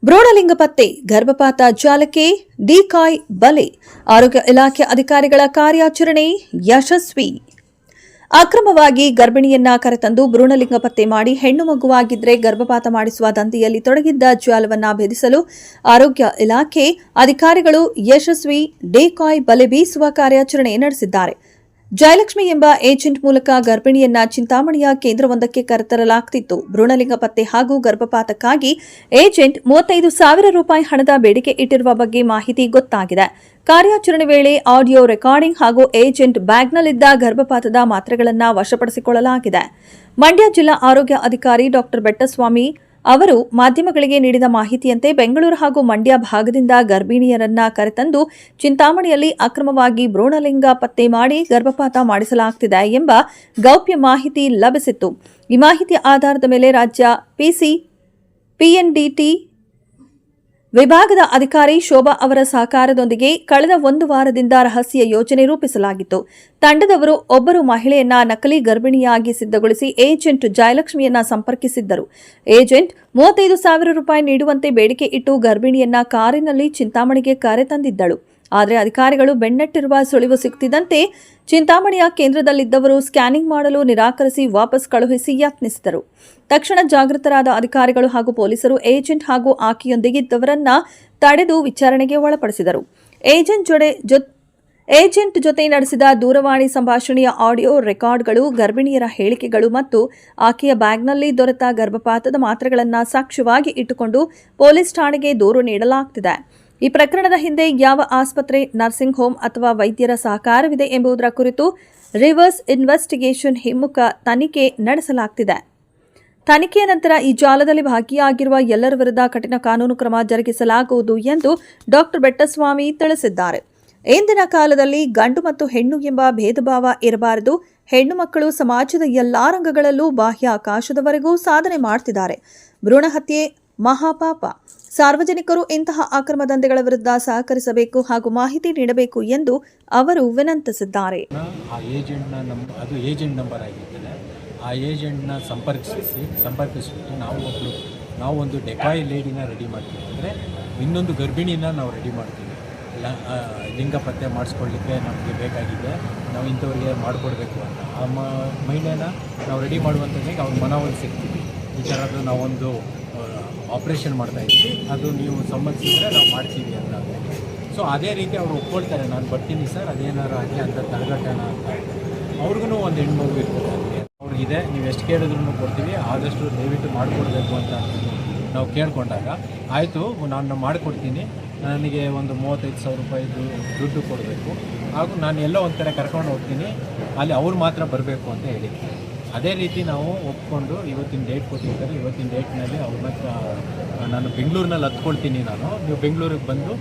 ಭ್ರೂಣಲಿಂಗ ಪತ್ತೆ, ಗರ್ಭಪಾತ ಜಾಲಕ್ಕೆ ಡಿಕಾಯ್ ಬಲೆ. ಆರೋಗ್ಯ ಇಲಾಖೆ ಅಧಿಕಾರಿಗಳ ಕಾರ್ಯಾಚರಣೆ ಯಶಸ್ವಿ. ಅಕ್ರಮವಾಗಿ ಗರ್ಭಿಣಿಯನ್ನ ಕರೆತಂದು ಭ್ರೂಣಲಿಂಗ ಪತ್ತೆ ಮಾಡಿ ಹೆಣ್ಣು ಮಗುವಾಗಿದ್ದರೆ ಗರ್ಭಪಾತ ಮಾಡಿಸುವ ದಂಧೆಯಲ್ಲಿ ತೊಡಗಿದ್ದ ಜಾಲವನ್ನು ಭೇದಿಸಲು ಆರೋಗ್ಯ ಇಲಾಖೆ ಅಧಿಕಾರಿಗಳು ಯಶಸ್ವಿ ಡಿಕಾಯ್ ಬಲೆ ಬೀಸುವ ಕಾರ್ಯಾಚರಣೆ ನಡೆಸಿದ್ದಾರೆ. ಜಯಲಕ್ಷ್ಮಿ ಎಂಬ ಏಜೆಂಟ್ ಮೂಲಕ ಗರ್ಭಿಣಿಯನ್ನ ಚಿಂತಾಮಣಿಯ ಕೇಂದ್ರವೊಂದಕ್ಕೆ ಕರೆತರಲಾಗುತ್ತಿತ್ತು. ಭ್ರೂಣಲಿಂಗ ಪತ್ತೆ ಹಾಗೂ ಗರ್ಭಪಾತಕ್ಕಾಗಿ ಏಜೆಂಟ್ 35,000 ರೂಪಾಯಿ ಹಣದ ಬೇಡಿಕೆ ಇಟ್ಟಿರುವ ಬಗ್ಗೆ ಮಾಹಿತಿ ಗೊತ್ತಾಗಿದೆ. ಕಾರ್ಯಾಚರಣೆ ವೇಳೆ ಆಡಿಯೋ ರೆಕಾರ್ಡಿಂಗ್ ಹಾಗೂ ಏಜೆಂಟ್ ಬ್ಯಾಗ್ನಲ್ಲಿದ್ದ ಗರ್ಭಪಾತದ ಮಾತ್ರೆಗಳನ್ನು ವಶಪಡಿಸಿಕೊಳ್ಳಲಾಗಿದೆ. ಮಂಡ್ಯ ಜಿಲ್ಲಾ ಆರೋಗ್ಯ ಅಧಿಕಾರಿ ಡಾ ಬೆಟ್ಟಸ್ವಾಮಿ ಅವರು ಮಾಧ್ಯಮಗಳಿಗೆ ನೀಡಿದ ಮಾಹಿತಿಯಂತೆ ಬೆಂಗಳೂರು ಹಾಗೂ ಮಂಡ್ಯ ಭಾಗದಿಂದ ಗರ್ಭಿಣಿಯರನ್ನ ಕರೆತಂದು ಚಿಂತಾಮಣಿಯಲ್ಲಿ ಅಕ್ರಮವಾಗಿ ಭ್ರೂಣಲಿಂಗ ಪತ್ತೆ ಮಾಡಿ ಗರ್ಭಪಾತ ಮಾಡಿಸಲಾಗುತ್ತಿದೆ ಎಂಬ ಗೌಪ್ಯ ಮಾಹಿತಿ ಲಭಿಸಿತ್ತು. ಈ ಮಾಹಿತಿಯ ಆಧಾರದ ಮೇಲೆ ರಾಜ್ಯ ಪಿಎನ್ಡಿಟಿ ವಿಭಾಗದ ಅಧಿಕಾರಿ ಶೋಭಾ ಅವರ ಸಹಕಾರದೊಂದಿಗೆ ಕಳೆದ 1 ವಾರದಿಂದ ರಹಸ್ಯ ಯೋಜನೆ ರೂಪಿಸಲಾಗಿತ್ತು. ತಂಡದವರು ಒಬ್ಬರು ಮಹಿಳೆಯನ್ನ ನಕಲಿ ಗರ್ಭಿಣಿಯಾಗಿ ಸಿದ್ಧಗೊಳಿಸಿ ಏಜೆಂಟ್ ಜಯಲಕ್ಷ್ಮಿಯನ್ನ ಸಂಪರ್ಕಿಸಿದ್ದರು. ಏಜೆಂಟ್ 35,000 ರೂಪಾಯಿ ನೀಡುವಂತೆ ಬೇಡಿಕೆ ಇಟ್ಟು ಗರ್ಭಿಣಿಯನ್ನ ಕಾರಿನಲ್ಲಿ ಚಿಂತಾಮಣಿಗೆ ಕರೆತಂದಿದ್ದಳು. ಆದರೆ ಅಧಿಕಾರಿಗಳು ಬೆನ್ನಟ್ಟಿರುವ ಸುಳಿವು ಸಿಕ್ಕಿದಂತೆ ಚಿಂತಾಮಣಿಯ ಕೇಂದ್ರದಲ್ಲಿದ್ದವರು ಸ್ಕ್ಯಾನಿಂಗ್ ಮಾಡಲು ನಿರಾಕರಿಸಿ ವಾಪಸ್ ಕಳುಹಿಸಿ ಯತ್ನಿಸಿದರು. ತಕ್ಷಣ ಜಾಗೃತರಾದ ಅಧಿಕಾರಿಗಳು ಹಾಗೂ ಪೊಲೀಸರು ಏಜೆಂಟ್ ಹಾಗೂ ಆಕೆಯೊಂದಿಗಿದ್ದವರನ್ನ ತಡೆದು ವಿಚಾರಣೆಗೆ ಒಳಪಡಿಸಿದರು. ಏಜೆಂಟ್ ಜೊತೆ ನಡೆಸಿದ ದೂರವಾಣಿ ಸಂಭಾಷಣೆಯ ಆಡಿಯೋ ರೆಕಾರ್ಡ್ಗಳು, ಗರ್ಭಿಣಿಯರ ಹೇಳಿಕೆಗಳು ಮತ್ತು ಆಕೆಯ ಬ್ಯಾಗ್ನಲ್ಲಿ ದೊರೆತ ಗರ್ಭಪಾತದ ಮಾತ್ರೆಗಳನ್ನು ಸಾಕ್ಷ್ಯವಾಗಿ ಇಟ್ಟುಕೊಂಡು ಪೊಲೀಸ್ ಠಾಣೆಗೆ ದೂರು ನೀಡಲಾಗುತ್ತಿದೆ. ಈ ಪ್ರಕರಣದ ಹಿಂದೆ ಯಾವ ಆಸ್ಪತ್ರೆ, ನರ್ಸಿಂಗ್ ಹೋಮ್ ಅಥವಾ ವೈದ್ಯರ ಸಹಕಾರವಿದೆ ಎಂಬುದರ ಕುರಿತು ರಿವರ್ಸ್ ಇನ್ವೆಸ್ಟಿಗೇಷನ್ ಹಿಮ್ಮುಖ ತನಿಖೆ ನಡೆಸಲಾಗುತ್ತಿದೆ. ತನಿಖೆಯ ನಂತರ ಈ ಜಾಲದಲ್ಲಿ ಭಾಗಿಯಾಗಿರುವ ಎಲ್ಲರ ವಿರುದ್ಧ ಕಠಿಣ ಕಾನೂನು ಕ್ರಮ ಜರುಗಿಸಲಾಗುವುದು ಎಂದು ಡಾ ಬೆಟ್ಟಸ್ವಾಮಿ ತಿಳಿಸಿದ್ದಾರೆ. ಇಂದಿನ ಕಾಲದಲ್ಲಿ ಗಂಡು ಮತ್ತು ಹೆಣ್ಣು ಎಂಬ ಭೇದಭಾವ ಇರಬಾರದು. ಹೆಣ್ಣು ಮಕ್ಕಳು ಸಮಾಜದ ಎಲ್ಲಾ ರಂಗಗಳಲ್ಲೂ ಬಾಹ್ಯಾಕಾಶದವರೆಗೂ ಸಾಧನೆ ಮಾಡುತ್ತಿದ್ದಾರೆ. ಭ್ರೂಣ ಹತ್ಯೆ ಮಹಾಪಾಪ. ಸಾರ್ವಜನಿಕರು ಇಂತಹ ಅಕ್ರಮ ದಂಧೆಗಳ ವಿರುದ್ಧ ಸಹಕರಿಸಬೇಕು ಹಾಗೂ ಮಾಹಿತಿ ನೀಡಬೇಕು ಎಂದು ಅವರು ವಿನಂತಿಸಿದ್ದಾರೆ. ಅದು ಏಜೆಂಟ್ ನಂಬರ್ ಆಗಿರ್ತದೆ. ಆ ಏಜೆಂಟ್ನ ಸಂಪರ್ಕಿಸಿಬಿಟ್ಟು ನಾವು ಒಂದು ಡೆಕಾಯ್ ಲೇಡಿನ ರೆಡಿ ಮಾಡ್ತೀವಿ. ಅಂದರೆ ಇನ್ನೊಂದು ಗರ್ಭಿಣಿನ ನಾವು ರೆಡಿ ಮಾಡ್ತೀವಿ. ಲಿಂಗ ಪತ್ತೆ ಮಾಡಿಸ್ಕೊಳ್ಳಿಕ್ಕೆ ನಮಗೆ ಬೇಕಾಗಿದೆ, ನಾವು ಇಂಥವ್ರಿಗೆ ಮಾಡಿಕೊಡ್ಬೇಕು ಅಂತ. ಆ ಮಹಿಳೆನ ನಾವು ರೆಡಿ ಮಾಡುವಂಥದ್ದೇ ಅವ್ರ ಮನವೊಲಿಸಿ ಸಿಗ್ತೀವಿ. ಈ ಥರದ್ದು ನಾವೊಂದು ಆಪ್ರೇಷನ್ ಮಾಡ್ತಾಯಿದ್ವಿ, ಅದು ನೀವು ಸಮ್ಮತಿಸಿದ್ರೆ ನಾವು ಮಾಡ್ತೀವಿ ಅಂತ. ಸೊ ಅದೇ ರೀತಿ ಅವರು ಒಪ್ಕೊಳ್ತಾರೆ, ನಾನು ಬರ್ತೀನಿ ಸರ್, ಅದೇನಾರು ಆಗಲಿ ಅಂತ ತಡೆಗಟ್ಟೋಣ ಅಂತ. ಅವ್ರಿಗೂ ಒಂದು ಹೆಣ್ಮಗು ಇರ್ತದೆ, ಅವ್ರಿಗಿದೆ, ನೀವು ಎಷ್ಟು ಕೇಳಿದ್ರು ಕೊಡ್ತೀವಿ, ಆದಷ್ಟು ದಯವಿಟ್ಟು ಮಾಡಿಕೊಡ್ಬೇಕು ಅಂತ ನಾವು ಕೇಳ್ಕೊಂಡಾಗ ಆಯಿತು ನಾನು ಮಾಡಿಕೊಡ್ತೀನಿ, ನನಗೆ ಒಂದು 35,000 ರೂಪಾಯಿ ದುಡ್ಡು ಕೊಡಬೇಕು, ಹಾಗೂ ನಾನು ಎಲ್ಲೋ ಒಂದು ಕಡೆ ಕರ್ಕೊಂಡು ಹೋಗ್ತೀನಿ, ಅಲ್ಲಿ ಅವ್ರು ಮಾತ್ರ ಬರಬೇಕು ಅಂತ ಹೇಳಿ ಅದೇ ರೀತಿ ನಾವು ಒಪ್ಕೊಂಡು ಇವತ್ತಿನ ಡೇಟ್ ಕೊಟ್ಟಿರ್ತಾರೆ. ಇವತ್ತಿನ ಡೇಟ್ನಲ್ಲಿ ಅವ್ರನ್ನ ನಾನು ಬೆಂಗಳೂರಿನಲ್ಲಿ ಹತ್ಕೊಳ್ತೀನಿ, ನೀವು ಬೆಂಗಳೂರಿಗೆ ಬಂದು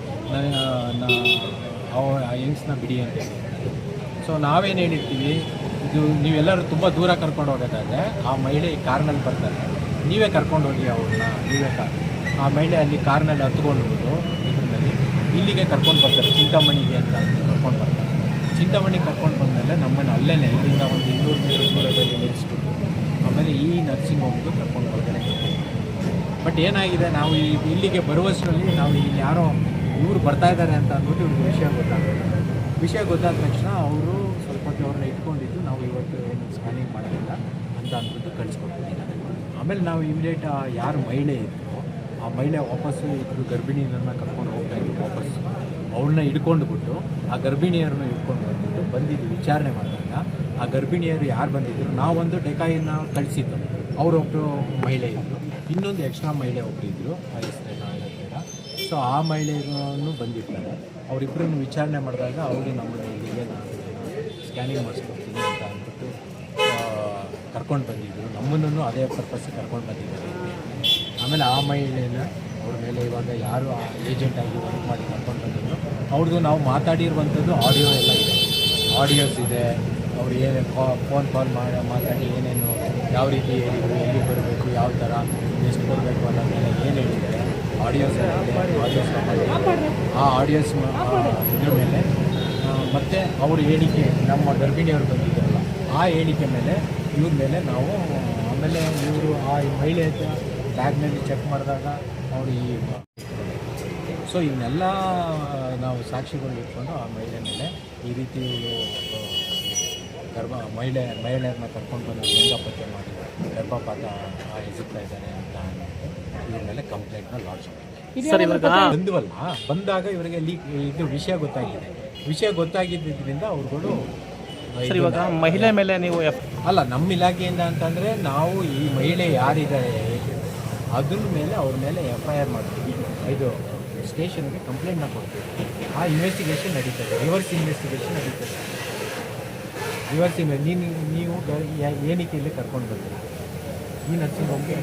ಆ ಯಂಗ್ಸ್ನ ಬಿಡಿ ಅಂತ ಹೇಳಿ. ಸೊ ನಾವೇನು ಹೇಳಿರ್ತೀವಿ, ಇದು ನೀವೆಲ್ಲರೂ ತುಂಬ ದೂರ ಕರ್ಕೊಂಡು ಹೋಗೋದಾದರೆ ಆ ಮಹಿಳೆ ಕಾರ್ನಲ್ಲಿ ಬರ್ತಾರೆ, ನೀವೇ ಕರ್ಕೊಂಡು ಹೋಗಿ ಅವ್ರನ್ನ, ಆ ಮಹಿಳೆ ಅಲ್ಲಿ ಕಾರ್ನಲ್ಲಿ ಹತ್ಕೊಂಡ್ಬಿಟ್ಟು ಇದರಲ್ಲಿ ಇಲ್ಲಿಗೆ ಕರ್ಕೊಂಡು ಬರ್ತಾರೆ, ಚಿಂತಾಮಣಿಗೆ ಅಂತ ಕರ್ಕೊಂಡು ಬರ್ತಾರೆ. ಚಿಂತಾಮಣಿಗೆ ಕರ್ಕೊಂಡು ಬಂದಮೇಲೆ ನಮ್ಮನ್ನು ಅಲ್ಲೇ ಇಲ್ಲಿಂದ ಒಂದು 200 ಮೀಟರ್ ದೂರದಲ್ಲಿ ನಿಲ್ಲಿಸ್ಬಿಟ್ಟು ಆಮೇಲೆ ಈ ನರ್ಸಿಂಗ್ ಹೋಮ್ಗೆ ಕರ್ಕೊಂಡು ಹೊರಗಡೆ. ಬಟ್ ಏನಾಗಿದೆ, ನಾವು ಇಲ್ಲಿಗೆ ಬರುವಷ್ಟರಲ್ಲಿ ನಾವು ಇಲ್ಲಿ ಯಾರೋ ಇವರು ಬರ್ತಾಯಿದ್ದಾರೆ ಅಂತ ಅಂದ್ಬಿಟ್ಟು ಇವ್ರಿಗೆ ವಿಷಯ ಗೊತ್ತಾದ ತಕ್ಷಣ ಅವರು ಸ್ವಲ್ಪ ಹೊತ್ತು ಅವ್ರನ್ನ ಇಟ್ಕೊಂಡಿದ್ದು, ನಾವು ಇವತ್ತು ಏನು ಸ್ಕ್ಯಾನಿಂಗ್ ಮಾಡೋದಿಲ್ಲ ಅಂತ ಅಂದ್ಬಿಟ್ಟು ಕಳಿಸ್ಕೊಡ್ತಿದ್ದೀವಿ. ಆಮೇಲೆ ನಾವು ಇಮಿಡಿಯೇಟ್ ಯಾರು ಮಹಿಳೆ ಇತ್ತು ಆ ಮಹಿಳೆ ವಾಪಸ್ಸು ಇಬ್ಬರು ಗರ್ಭಿಣಿಯರನ್ನು ಕರ್ಕೊಂಡು ಹೋಗ್ತಾಯಿದ್ರು. ವಾಪಸ್ಸು ಅವಳನ್ನ ಹಿಡ್ಕೊಂಡ್ಬಿಟ್ಟು ಆ ಗರ್ಭಿಣಿಯರನ್ನು ಹಿಡ್ಕೊಂಡು ಬಂದಿದ್ದು ವಿಚಾರಣೆ ಮಾಡಿದಾಗ ಆ ಗರ್ಭಿಣಿಯರು ಯಾರು ಬಂದಿದ್ದರು, ನಾವೊಂದು ಡೆಕಾಯಿನ ಕಳಿಸಿದ್ದು, ಅವರೊಬ್ಬರು ಮಹಿಳೆ ಇದ್ದರು, ಇನ್ನೊಂದು ಎಕ್ಸ್ಟ್ರಾ ಮಹಿಳೆ ಒಬ್ಬರು ಇದ್ದರು, ಸೊ ಆ ಮಹಿಳೆಯನ್ನು ಬಂದಿರ್ತಾರೆ. ಅವರಿಬ್ಬರನ್ನು ವಿಚಾರಣೆ ಮಾಡಿದಾಗ ಅವರು ನಮ್ಮನ್ನು ಇಲ್ಲಿಗೆ ಸ್ಕ್ಯಾನಿಂಗ್ ಮಾಡಿಸ್ಕೊಡ್ತೀನಿ ಅಂತ ಅಂದ್ಬಿಟ್ಟು ಕರ್ಕೊಂಡು ಬಂದಿದ್ದರು. ನಮ್ಮನ್ನು ಅದೇ ಪರ್ಪಸ್ಸಿಗೆ ಕರ್ಕೊಂಡು ಬಂದಿದ್ದಾರೆ. ಆಮೇಲೆ ಆ ಮಹಿಳೆನ ಅವ್ರ ಮೇಲೆ ಇವಾಗ ಯಾರು ಆ ಏಜೆಂಟಾಗಿ ವರ್ಕ್ ಮಾಡಿ ಕರ್ಕೊಂಡು ಬಂದಿದ್ರು ಅವ್ರದ್ದು ನಾವು ಮಾತಾಡಿರುವಂಥದ್ದು ಆಡಿಯೋ ಎಲ್ಲ ಇದೆ, ಆಡಿಯೋಸ್ ಇದೆ. ಅವ್ರು ಏನೇ ಫೋನ್ ಕಾಲ್ ಮಾತಾಡಿ ಏನೇನು ಯಾವ ರೀತಿ ಹೇಳಿದ್ರು, ಎಲ್ಲಿ ಬರಬೇಕು, ಯಾವ ಥರ ಎಷ್ಟು ಕೊಡಬೇಕು ಅನ್ನೋದನ್ನೆಲ್ಲ ಏನು ಹೇಳಿದ್ದಾರೆ ಆಡಿಯೋಸ್ ಇದೆ. ಆ ಆಡಿಯೋಸ್ ಇದ್ರ ಮೇಲೆ ಮತ್ತು ಅವ್ರ ಹೇಳಿಕೆ ನಮ್ಮ ಗರ್ಭಿಣಿಯವರು ಬಂದಿದ್ದಾರಲ್ಲ ಆ ಹೇಳಿಕೆ ಮೇಲೆ ಇವ್ರ ಮೇಲೆ ನಾವು ಆಮೇಲೆ ಇವರು ಆ ಮಹಿಳೆ ಬ್ಯಾಗ್ನಲ್ಲಿ ಚೆಕ್ ಮಾಡಿದಾಗ ಅವರು ಸೊ ಇವನ್ನೆಲ್ಲ ನಾವು ಸಾಕ್ಷಿಗಳು ಇಟ್ಕೊಂಡು ಆ ಮಹಿಳೆ ಮೇಲೆ ಈ ರೀತಿ ಮಹಿಳೆಯರನ್ನ ಕರ್ಕೊಂಡು ಬಂದು ಲಿಂಗಪತ್ತೆ ಮಾಡಿ ಗರ್ಭಪಾತ ಎದುರ್ತಾ ಇದ್ದಾರೆ ಅಂತ ಇವ್ರ ಮೇಲೆ ಕಂಪ್ಲೇಂಟ್ನ ಲಾಂಚ್ ಮಾಡಿದ್ದಾರೆ. ಬಂದಾಗ ಇವರಿಗೆ ಇದು ವಿಷಯ ಗೊತ್ತಾಗಿದ್ದರಿಂದ ಅವ್ರುಗಳು ಇವಾಗ ಮಹಿಳೆ ಮೇಲೆ ನೀವು ಅಲ್ಲ ನಮ್ಮ ಇಲಾಖೆಯಿಂದ ಅಂತಂದರೆ ನಾವು ಈ ಮಹಿಳೆ ಯಾರಿದ್ದಾರೆ ಅದ್ರ ಮೇಲೆ ಅವ್ರ ಮೇಲೆ FIR ಮಾಡ್ತೀವಿ, ಇದು ಸ್ಟೇಷನ್ಗೆ ಕಂಪ್ಲೇಂಟ್ನ ಕೊಡ್ತೀವಿ. ಆ ಇನ್ವೆಸ್ಟಿಗೇಷನ್ ನಡೀತದೆ, ರಿವರ್ಸ್ ಇನ್ವೆಸ್ಟಿಗೇಷನ್ ನಡೀತದೆ. ನೀವು ಏನಕ್ಕೆ ಇಲ್ಲಿ ಕರ್ಕೊಂಡು ಬರ್ತೀರಿ, ಈ ನರ್ಸಿಂಗ್ ಹೋಮ್ಗೆ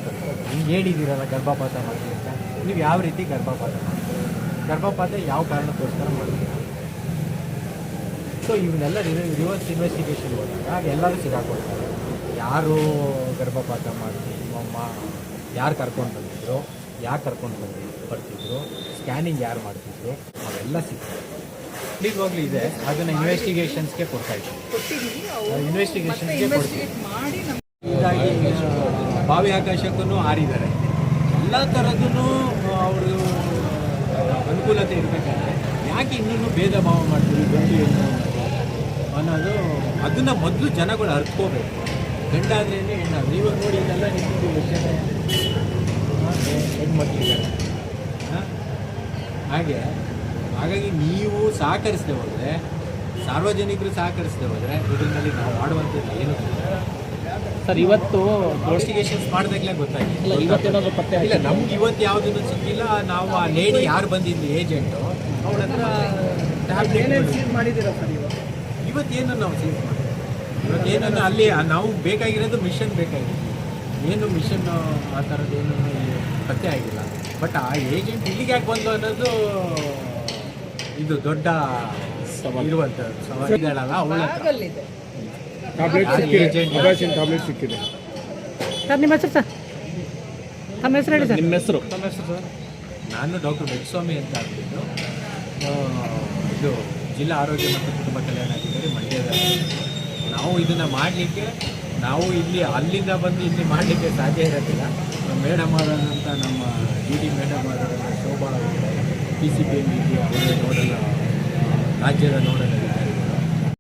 ಹಿಂಗೆ ಹೇಳಿದ್ದೀರಲ್ಲ ಗರ್ಭಪಾತ ಮಾಡ್ತೀವಿ ಅಂತ, ನೀವು ಯಾವ ರೀತಿ ಗರ್ಭಪಾತ ಮಾಡ್ತೀರಿ, ಗರ್ಭಪಾತ ಯಾವ ಕಾರಣಕ್ಕೋಸ್ಕರ ಮಾಡ್ತೀರಾ? ಸೊ ಇವನ್ನೆಲ್ಲ ರಿವರ್ಸ್ ಇನ್ವೆಸ್ಟಿಗೇಷನ್ ಹೋದಾಗ ಎಲ್ಲರೂ ಸಿಗಾಕೊಳ್ತಾರೆ. ಯಾರು ಗರ್ಭಪಾತ ಮಾಡ್ತೀವಿ, ಯಾರು ಕರ್ಕೊಂಡು ಬಂದಿದ್ರು, ಯಾರು ಕರ್ಕೊಂಡು ಬರ್ತಿದ್ರು, ಸ್ಕ್ಯಾನಿಂಗ್ ಯಾರು ಮಾಡ್ತಿದ್ರು, ಅವೆಲ್ಲ ಸಿಗ್ತದೆ. ನಿಜವಾಗ್ಲೂ ಇದೆ, ಅದನ್ನು ಇನ್ವೆಸ್ಟಿಗೇಷನ್ಸ್ಗೆ ಕೊಡ್ತಾ ಇದ್ದೀವಿ. ಇನ್ವೆಸ್ಟಿಗೇಷನ್ಸ್ಗೆ ಕೊಡ್ತೀವಿ. ಹೀಗಾಗಿ ಬಾವಿ ಆಕಾಶಕ್ಕೂ ಹಾರಿದ್ದಾರೆ. ಎಲ್ಲ ಥರದೂ ಅವರು ಅನುಕೂಲತೆ ಇರಬೇಕಾದ್ರೆ ಯಾಕೆ ಇನ್ನೂ ಭೇದ ಭಾವ ಮಾಡ್ತೀವಿ ಗಂಡು ಹೆಣ್ಣು ಅನ್ನೋದು, ಅದನ್ನು ಮೊದಲು ಜನಗಳು ಅರ್ತ್ಕೋಬೇಕು. ಗಂಡಾದ್ರೇನೆ ಹೆಣ್ಣಾದ್ರೆ ಇವಾಗ ನೋಡಿ ಇದೆಲ್ಲ ನಿಮ್ಮದು ಯೋಚನೆ ಹೆಣ್ಮಕ್ಳಿದ್ದಾರೆ. ಹಾಗಾಗಿ ನೀವು ಸಹಕರಿಸದೆ ಹೋದರೆ, ಸಾರ್ವಜನಿಕರು ಸಹಕರಿಸದೆ ಹೋದರೆ ಇದರಲ್ಲಿ ನಾವು ಮಾಡುವಂಥದ್ದು ಏನು ಸರ್ ಇವತ್ತು ಇನ್ವೆಸ್ಟಿಗೇಷನ್ಸ್ ಮಾಡಿದಾಗಲೇ ಗೊತ್ತಾಗಿಲ್ಲ. ಇವತ್ತೇನಾದರೂ ಪತ್ತೆ ಇಲ್ಲ, ನಮ್ಗೆ ಇವತ್ತು ಯಾವುದೂ ಸಿಕ್ಕಿಲ್ಲ. ನಾವು ಆ ಲೇಡಿ ಯಾರು ಬಂದಿದ್ದು ಏಜೆಂಟು ಅವಳ ಹತ್ರ ಟ್ಯಾಬ್ಲೆಟ್ ಸೀಲ್ ಮಾಡಿದ್ದೀರಾ ಸರ್? ಇವತ್ತೇನು ನಾವು ಸೀಲ್ ಮಾಡಿದ್ವಿ. ಇವತ್ತೇನನ್ನು ಅಲ್ಲಿ ನಾವು ಬೇಕಾಗಿರೋದು ಮಿಷನ್ ಬೇಕಾಗಿತ್ತು, ಏನು ಮಿಷನ್ ಆ ಥರದ್ದೇನು ಪತ್ತೆ ಆಗಿಲ್ಲ. ಬಟ್ ಆ ಏಜೆಂಟ್ ಇಲ್ಲಿಗೆ ಯಾಕೆ ಬಂದು ಅನ್ನೋದು ಇದು ದೊಡ್ಡ ಇರುವಂಥ ಸವಾಲಿಗಳಲ್ಲ. ಅವಳ ಟ್ಯಾಬ್ಲೆಟ್ ಸಿಕ್ಕಿದೆ ಸರ್. ನಿಮ್ಮ ಹೆಸರು ಸರ್? ತಮ್ಮ ಹೆಸರು ಹೇಳಿ ಸರ್. ನಿಮ್ಮ ಹೆಸರು? ಸರ್, ನಾನು ಡಾಕ್ಟರ್ ಬೆಟ್ಸ್ವಾಮಿ ಅಂತ ಅಂದ್ಬಿಟ್ಟು, ಇದು ಜಿಲ್ಲಾ ಆರೋಗ್ಯ ಮತ್ತು ಕುಟುಂಬ ಕಲ್ಯಾಣಾಧಿಕಾರಿ ಮಂಡ್ಯದ. ನಾವು ಇದನ್ನು ಮಾಡಲಿಕ್ಕೆ ಅಲ್ಲಿಂದ ಬಂದು ಇಲ್ಲಿ ಮಾಡಲಿಕ್ಕೆ ಸಾಧ್ಯ ಇರೋದಿಲ್ಲ. ಮೇಡಮ್ ಆದಂಥ ನಮ್ಮ DD ಮೇಡಮ್ ಆದಂಥ ಶೋಭಾ PCBM ಅವರೇ ರಾಜ್ಯದ ನೋಡಲ್ಲ